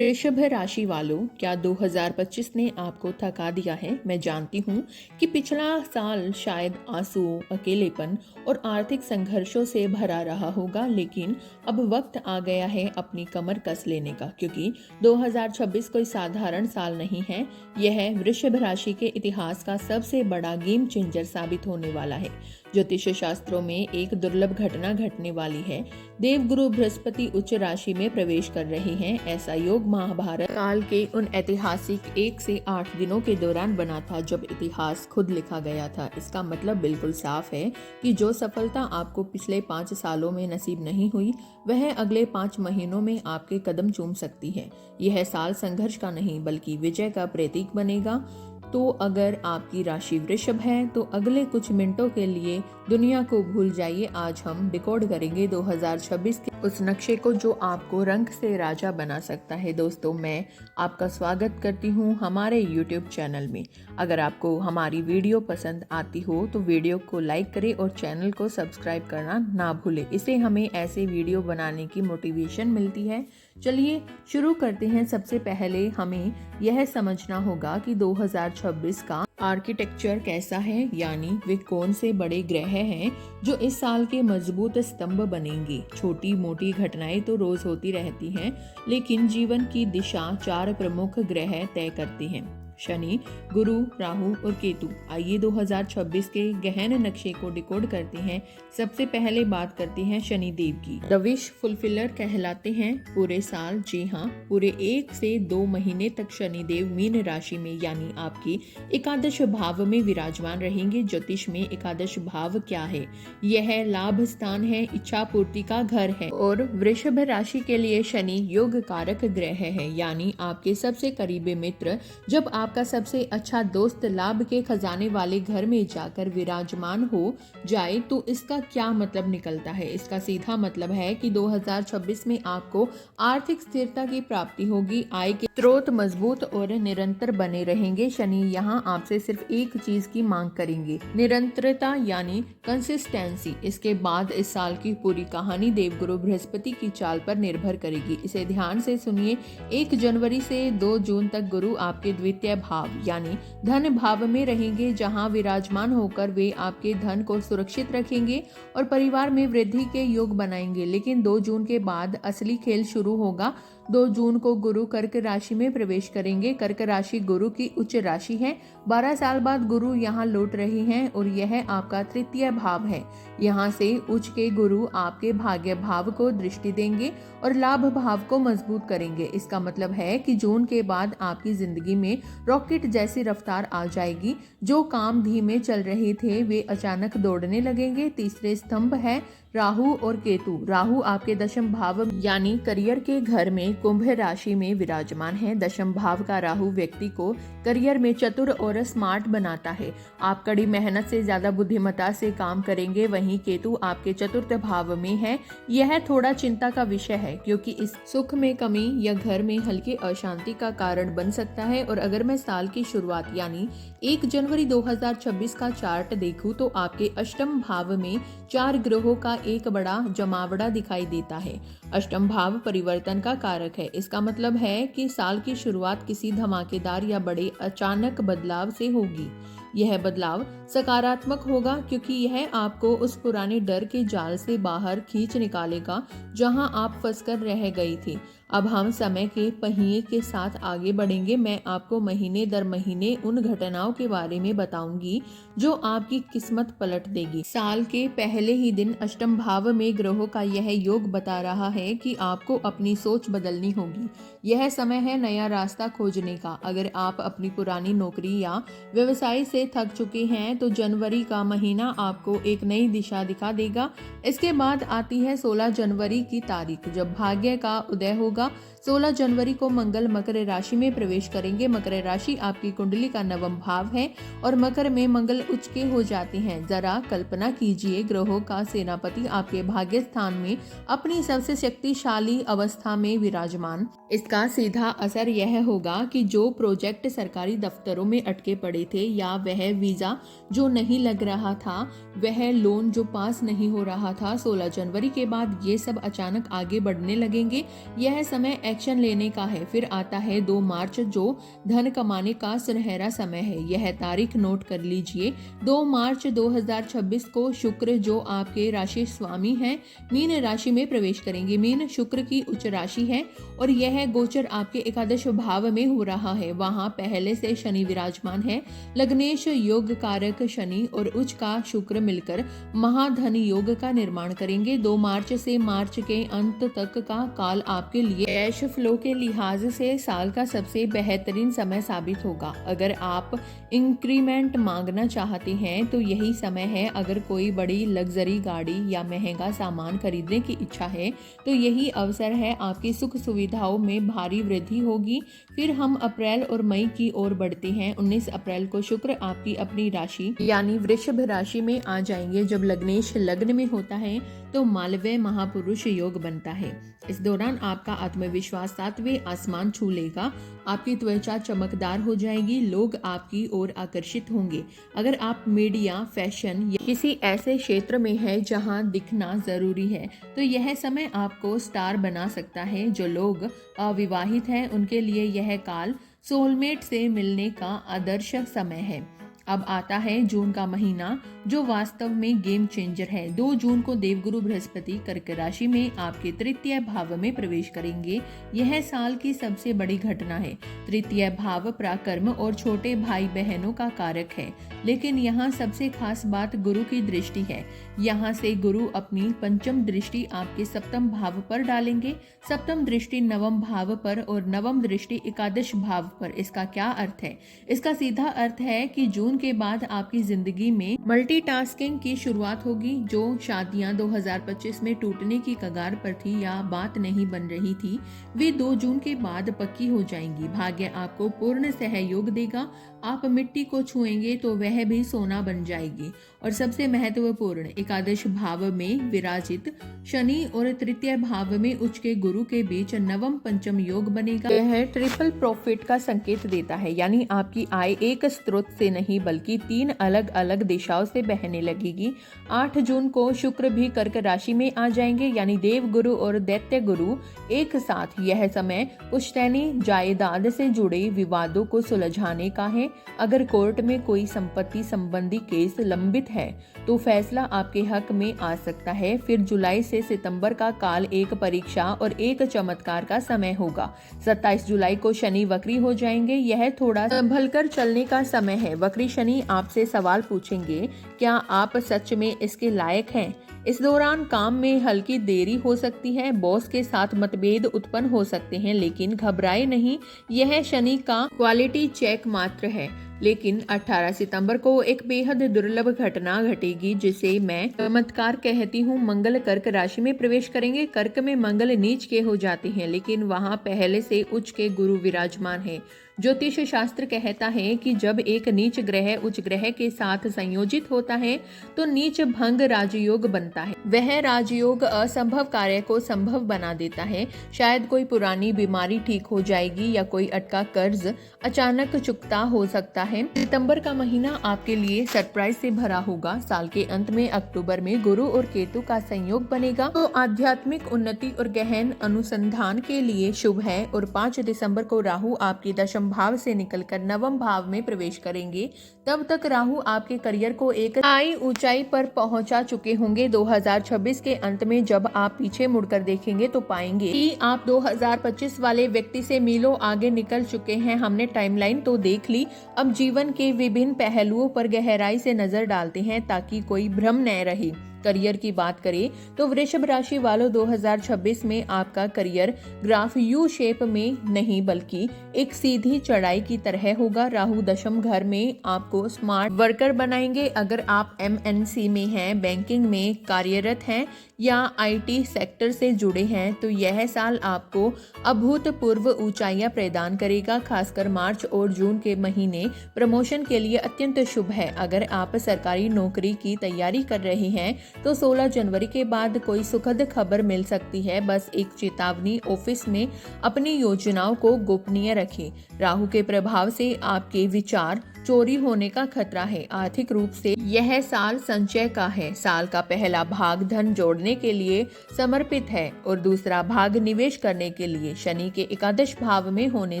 वृषभ राशि वालों, क्या 2025 ने आपको थका दिया है? मैं जानती हूँ कि पिछला साल शायद आंसुओं, अकेलेपन और आर्थिक संघर्षों से भरा रहा होगा, लेकिन अब वक्त आ गया है अपनी कमर कस लेने का, क्योंकि 2026 कोई साधारण साल नहीं है। यह वृषभ राशि के इतिहास का सबसे बड़ा गेम चेंजर साबित होने वाला है। ज्योतिष शास्त्रों में एक दुर्लभ घटना घटने वाली है। देवगुरु बृहस्पति उच्च राशि में प्रवेश कर रहे हैं। ऐसा योग महाभारत काल के उन ऐतिहासिक 1 से 8 दिनों के दौरान बना था जब इतिहास खुद लिखा गया था। इसका मतलब बिल्कुल साफ है कि जो सफलता आपको पिछले 5 सालों में नसीब नहीं हुई, वह अगले 5 महीनों में आपके कदम चूम सकती है। यह साल संघर्ष का नहीं बल्कि विजय का प्रतीक बनेगा। तो अगर आपकी राशि वृषभ है तो अगले कुछ मिनटों के लिए दुनिया को भूल जाइए। आज हम डिकोड करेंगे 2026 के उस नक्शे को जो आपको रंग से राजा बना सकता है। दोस्तों, मैं आपका स्वागत करती हूँ हमारे YouTube चैनल में। अगर आपको हमारी वीडियो पसंद आती हो तो वीडियो को लाइक करें और चैनल को सब्सक्राइब करना ना भूलें। इससे हमें ऐसे वीडियो बनाने की मोटिवेशन मिलती है। चलिए शुरू करते हैं। सबसे पहले हमें यह समझना होगा कि 2026 का आर्किटेक्चर कैसा है, यानी वे कौन से बड़े ग्रह हैं जो इस साल के मजबूत स्तंभ बनेंगे। छोटी मोटी घटनाएं तो रोज होती रहती हैं, लेकिन जीवन की दिशा 4 प्रमुख ग्रह तय करते हैं: शनि, गुरु, राहु और केतु। आइए 2026 के गहन नक्शे को डिकोड करते हैं। सबसे पहले बात करते हैं शनि देव की। द विश फुलफिलर कहलाते हैं पूरे साल। जी हाँ, पूरे 1 से 2 महीने तक शनि देव मीन राशि में यानी आपकी एकादश भाव में विराजमान रहेंगे। ज्योतिष में एकादश भाव क्या है? यह लाभ स्थान है, इच्छा पूर्ति का घर है और वृषभ राशि के लिए शनि योग कारक ग्रह है, यानी आपके सबसे करीबी मित्र। जब आपका सबसे अच्छा दोस्त लाभ के खजाने वाले घर में जाकर विराजमान हो जाए तो इसका क्या मतलब निकलता है? इसका सीधा मतलब है कि 2026 में आपको आर्थिक स्थिरता की प्राप्ति होगी। आय के स्रोत मजबूत और निरंतर बने रहेंगे। शनि यहाँ आपसे सिर्फ एक चीज की मांग करेंगे: निरंतरता यानी कंसिस्टेंसी। इसके बाद इस साल की पूरी कहानी देवगुरु बृहस्पति की चाल पर निर्भर करेगी। इसे ध्यान से सुनिए। 1 जनवरी से 2 जून तक गुरु आपके द्वितीय भाव यानी धन भाव में रहेंगे, जहां विराजमान होकर वे आपके धन को सुरक्षित रखेंगे और परिवार में वृद्धि के योग बनाएंगे। लेकिन 2 जून के बाद असली खेल शुरू होगा। 2 जून को गुरु कर्क राशि में प्रवेश करेंगे। कर्क राशि गुरु की उच्च राशि है। 12 साल बाद गुरु यहाँ लौट रहे हैं और यह आपका तृतीय भाव है। यहाँ से उच्च के गुरु आपके भाग्य भाव को दृष्टि देंगे और लाभ भाव को मजबूत करेंगे। इसका मतलब है कि जून के बाद आपकी जिंदगी में रॉकेट जैसी रफ्तार आ जाएगी। जो काम धीमे चल रहे थे वे अचानक दौड़ने लगेंगे। तीसरे स्तंभ है राहु और केतु। राहु आपके दशम भाव यानी करियर के घर में कुंभ राशि में विराजमान है। दशम भाव का राहु व्यक्ति को करियर में चतुर और स्मार्ट बनाता है। आप कड़ी मेहनत से ज्यादा बुद्धिमत्ता से काम करेंगे। वहीं केतु आपके चतुर्थ भाव में है। यह थोड़ा चिंता का विषय है, क्योंकि इस सुख में कमी या घर में हल्की अशांति का कारण बन सकता है। और अगर मैं साल की शुरुआत यानी 1 जनवरी 2026 का चार्ट देखूं तो आपके अष्टम भाव में 4 ग्रहों का एक बड़ा जमावड़ा दिखाई देता है। अष्टम भाव परिवर्तन का कारक है। इसका मतलब है कि साल की शुरुआत किसी धमाकेदार या बड़े अचानक बदलाव से होगी। यह बदलाव सकारात्मक होगा, क्योंकि यह आपको उस पुराने डर के जाल से बाहर खींच निकालेगा जहां आप फंसकर रह गई थी। अब हम समय के पहिए के साथ आगे बढ़ेंगे। मैं आपको महीने दर महीने उन घटनाओं के बारे में बताऊंगी जो आपकी किस्मत पलट देगी। साल के पहले ही दिन अष्टम भाव में ग्रहों का यह योग बता रहा है कि आपको अपनी सोच बदलनी होगी। यह समय है नया रास्ता खोजने का। अगर आप अपनी पुरानी नौकरी या व्यवसाय से थक चुके हैं तो जनवरी का महीना आपको एक नई दिशा दिखा देगा। इसके बाद आती है 16 जनवरी की तारीख, जब भाग्य का उदय होगा। 16 जनवरी को मंगल मकर राशि में प्रवेश करेंगे। मकर राशि आपकी कुंडली का 9वां भाव है और मकर में मंगल उच्च के हो जाते हैं। जरा कल्पना कीजिए, ग्रहों का सेनापति आपके भाग्य स्थान में अपनी सबसे शक्तिशाली अवस्था में विराजमान। इसका सीधा असर यह होगा कि जो प्रोजेक्ट सरकारी दफ्तरों में अटके पड़े थे, या वह वीजा जो नहीं लग रहा था, वह लोन जो पास नहीं हो रहा था, 16 जनवरी के बाद ये सब अचानक आगे बढ़ने लगेंगे। यह समय एक्शन लेने का है। फिर आता है 2 मार्च जो धन कमाने का सुनहरा समय है। यह तारीख नोट कर लीजिए। 2 मार्च 2026 को शुक्र जो आपके राशि स्वामी हैं मीन राशि में प्रवेश करेंगे। मीन शुक्र की उच्च राशि है और यह गोचर आपके एकादश भाव में हो रहा है। वहां पहले से शनि विराजमान है। लग्नेश योग कारक शनि और उच्च का शुक्र मिलकर महाधन योग का निर्माण करेंगे। 2 मार्च से मार्च के अंत तक का काल आपके लिए कैश फ्लो के लिहाज से साल का सबसे बेहतरीन समय साबित होगा। अगर आप इंक्रीमेंट मांगना चाहते हैं तो यही समय है। अगर कोई बड़ी लग्जरी गाड़ी या महंगा सामान खरीदने की इच्छा है तो यही अवसर है। आपकी सुख सुविधाओं में भारी वृद्धि होगी। फिर हम अप्रैल और मई की ओर बढ़ते हैं। 19 अप्रैल को शुक्र आपकी अपनी राशि यानी वृषभ राशि में आ जाएंगे। जब लग्नेश लग्न में होता है तो मालव्य महापुरुष योग बनता है। इस दौरान आपका आत्मविश्वास 7वें आसमान छू लेगा। आपकी त्वचा चमकदार हो जाएगी। लोग आपकी ओर आकर्षित होंगे। अगर आप मीडिया, फैशन या किसी ऐसे क्षेत्र में है जहां दिखना जरूरी है तो यह समय आपको स्टार बना सकता है। जो लोग अविवाहित हैं उनके लिए यह काल सोलमेट से मिलने का आदर्श समय है। अब आता है जून का महीना जो वास्तव में गेम चेंजर है। 2 जून को देवगुरु बृहस्पति कर्क राशि में आपके तृतीय भाव में प्रवेश करेंगे। यह साल की सबसे बड़ी घटना है। तृतीय भाव पराक्रम और छोटे भाई बहनों का कारक है। लेकिन यहाँ सबसे खास बात गुरु की दृष्टि है। यहाँ से गुरु अपनी पंचम दृष्टि आपके सप्तम भाव पर डालेंगे। सप्तम दृष्टि नवम भाव पर और नवम दृष्टि एकादश भाव पर। इसका क्या अर्थ है? इसका सीधा अर्थ है कि जून के बाद आपकी जिंदगी में मल्टीटास्किंग की शुरुआत होगी। जो शादियां 2025 में टूटने की कगार पर थी या बात नहीं बन रही थी वे 2 जून के बाद पक्की हो जाएंगी। भाग्य आपको पूर्ण सहयोग देगा। आप मिट्टी को छुएंगे तो वह भी सोना बन जाएगी। और सबसे महत्वपूर्ण एकादश भाव में विराजित शनि और तृतीय भाव में उच्च के गुरु के बीच नवम पंचम योग बनेगा। यह ट्रिपल प्रॉफिट का संकेत देता है। यानी आपकी आय एक स्रोत से नहीं बल्कि 3 अलग अलग दिशाओं से बहने लगेगी। 8 जून को शुक्र भी कर्क राशि में आ जाएंगे। यानी देव गुरु और दैत्य गुरु एक साथ। यह समय पुश्तैनी जायदाद से जुड़े विवादों को सुलझाने का है। अगर कोर्ट में कोई संपत्ति संबंधी केस लंबित है तो फैसला आपके हक में आ सकता है। फिर जुलाई से सितंबर का काल एक परीक्षा और एक चमत्कार का समय होगा। 27 जुलाई को शनि वक्री हो जाएंगे। यह थोड़ा संभलकर चलने का समय है। वक्री शनि आपसे सवाल पूछेंगे, क्या आप सच में इसके लायक हैं? इस दौरान काम में हल्की देरी हो सकती है। बॉस के साथ मतभेद उत्पन्न हो सकते हैं, लेकिन घबराए नहीं। यह शनि का क्वालिटी चेक मात्र है। लेकिन 18 सितंबर को एक बेहद दुर्लभ घटना घटेगी जिसे मैं चमत्कार कहती हूँ। मंगल कर्क राशि में प्रवेश करेंगे। कर्क में मंगल नीच के हो जाते हैं, लेकिन वहाँ पहले से उच्च के गुरु विराजमान है। ज्योतिष शास्त्र कहता है कि जब एक नीच ग्रह उच्च ग्रह के साथ संयोजित होता है तो नीच भंग राजयोग बनता है। वह राजयोग असंभव कार्य को संभव बना देता है। शायद कोई पुरानी बीमारी ठीक हो जाएगी या कोई अटका कर्ज अचानक चुकता हो सकता है। सितंबर का महीना आपके लिए सरप्राइज से भरा होगा। साल के अंत में अक्टूबर में गुरु और केतु का संयोग बनेगा तो आध्यात्मिक उन्नति और गहन अनुसंधान के लिए शुभ है। और 5 दिसंबर को राहु आपकी दशम भाव से निकलकर नवम भाव में प्रवेश करेंगे। तब तक राहु आपके करियर को एक नई ऊंचाई पर पहुंचा चुके होंगे। 2026 के अंत में जब आप पीछे मुड़कर देखेंगे तो पाएंगे कि आप 2025 वाले व्यक्ति से मीलों आगे निकल चुके हैं। हमने टाइमलाइन तो देख ली, अब जीवन के विभिन्न पहलुओं पर गहराई से नजर डालते हैं ताकि कोई भ्रम न रहे। करियर की बात करें तो वृषभ राशि वालों 2026 में आपका करियर ग्राफ यू शेप में नहीं बल्कि एक सीधी चढ़ाई की तरह होगा। राहु दशम घर में आपको स्मार्ट वर्कर बनाएंगे। अगर आप MNC में हैं, बैंकिंग में कार्यरत हैं या IT सेक्टर से जुड़े हैं तो यह साल आपको अभूतपूर्व ऊंचाइयां प्रदान करेगा। खासकर मार्च और जून के महीने प्रमोशन के लिए अत्यंत शुभ है। अगर आप सरकारी नौकरी की तैयारी कर रहे हैं तो 16 जनवरी के बाद कोई सुखद खबर मिल सकती है। बस एक चेतावनी, ऑफिस में अपनी योजनाओं को गोपनीय रखें। राहु के प्रभाव से आपके विचार चोरी होने का खतरा है। आर्थिक रूप से यह साल संचय का है। साल का पहला भाग धन जोड़ने के लिए समर्पित है और दूसरा भाग निवेश करने के लिए। शनि के एकादश भाव में होने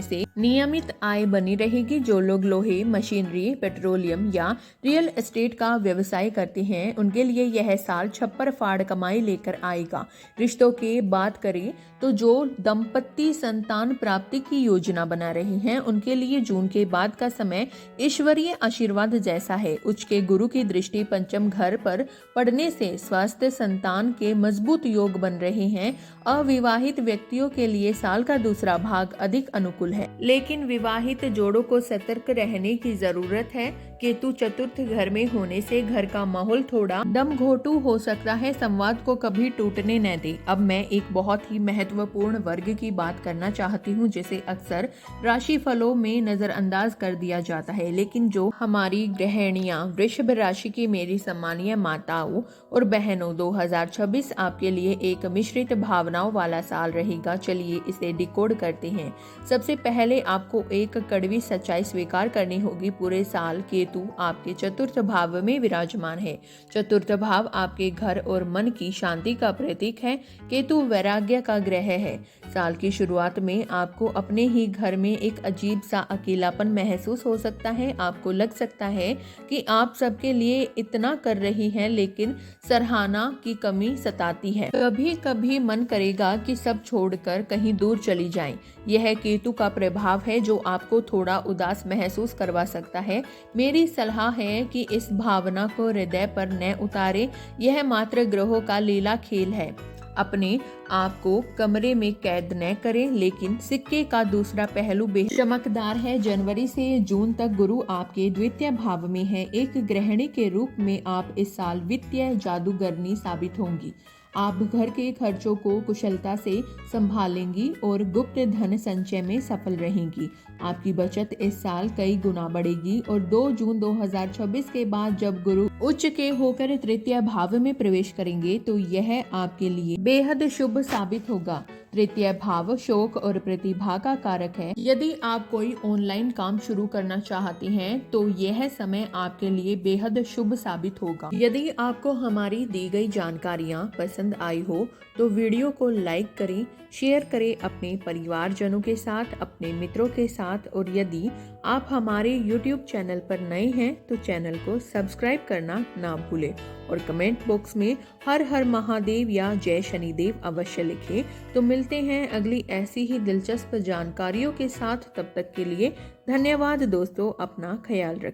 से नियमित आय बनी रहेगी। जो लोग लोहे, मशीनरी, पेट्रोलियम या रियल एस्टेट का व्यवसाय करते हैं उनके लिए यह साल छप्पर फाड़ कमाई लेकर आएगा। रिश्तों की बात करें तो जो दंपत्ति संतान प्राप्ति की योजना बना रहे हैं उनके लिए जून के बाद का समय ईश्वरीय आशीर्वाद जैसा है। उच्च के गुरु की दृष्टि पंचम घर पर पड़ने से स्वास्थ्य, संतान के मजबूत योग बन रहे हैं। अविवाहित व्यक्तियों के लिए साल का दूसरा भाग अधिक अनुकूल है, लेकिन विवाहित जोड़ों को सतर्क रहने की जरूरत है। केतु चतुर्थ घर में होने से घर का माहौल थोड़ा दमघोटू हो सकता है। संवाद को कभी टूटने न दे। अब मैं एक बहुत ही महत्वपूर्ण वर्ग की बात करना चाहती हूँ जिसे अक्सर राशि फलों में नजरअंदाज कर दिया जाता है, लेकिन जो हमारी गृहिणियां, वृषभ राशि की मेरी सम्मानीय माताओं और बहनों, 2026 आपके लिए एक मिश्रित भावनाओं वाला साल रहेगा। चलिए इसे डिकोड करते हैं। सबसे पहले आपको एक कड़वी सच्चाई स्वीकार करनी होगी। पूरे साल केतु आपके चतुर्थ भाव में विराजमान है। चतुर्थ भाव आपके घर और मन की शांति का प्रतीक है। केतु वैराग्य का ग्रह है। साल की शुरुआत में आपको अपने ही घर में एक अजीब सा अकेलापन महसूस हो सकता है। आपको लग सकता है कि आप सबके लिए इतना कर रही हैं, लेकिन सराहना की कमी सताती है। कभी कभी मन करेगा कि सब छोड़कर कहीं दूर चली जाएं। यह केतु का प्रभाव है जो आपको थोड़ा उदास महसूस करवा सकता है। मेरी सलाह है कि इस भावना को हृदय पर न उतारें। यह मात्र ग्रहों का लीला खेल है। अपने आप को कमरे में कैद न करें, लेकिन सिक्के का दूसरा पहलू बेहद चमकदार है। जनवरी से जून तक गुरु आपके द्वितीय भाव में है। एक गृहिणी के रूप में आप इस साल वित्तीय जादूगरनी साबित होंगी। आप घर के खर्चों को कुशलता से संभालेंगी और गुप्त धन संचय में सफल रहेंगी। आपकी बचत इस साल कई गुना बढ़ेगी और 2 जून 2026 के बाद जब गुरु उच्च के होकर तृतीय भाव में प्रवेश करेंगे तो यह आपके लिए बेहद शुभ साबित होगा। तृतीय भाव शौक और प्रतिभा का कारक है। यदि आप कोई ऑनलाइन काम शुरू करना चाहते हैं तो यह समय आपके लिए बेहद शुभ साबित होगा। यदि आपको हमारी दी गई जानकारियाँ पसंद आई हो तो वीडियो को लाइक करें, शेयर करें अपने परिवारजनों के साथ, अपने मित्रों के साथ, और यदि आप हमारे YouTube चैनल पर नए हैं तो चैनल को सब्सक्राइब करना ना भूलें और कमेंट बॉक्स में हर हर महादेव या जय शनिदेव अवश्य लिखें। तो मिलते हैं अगली ऐसी ही दिलचस्प जानकारियों के साथ। तब तक के लिए धन्यवाद दोस्तों, अपना ख्याल रखें।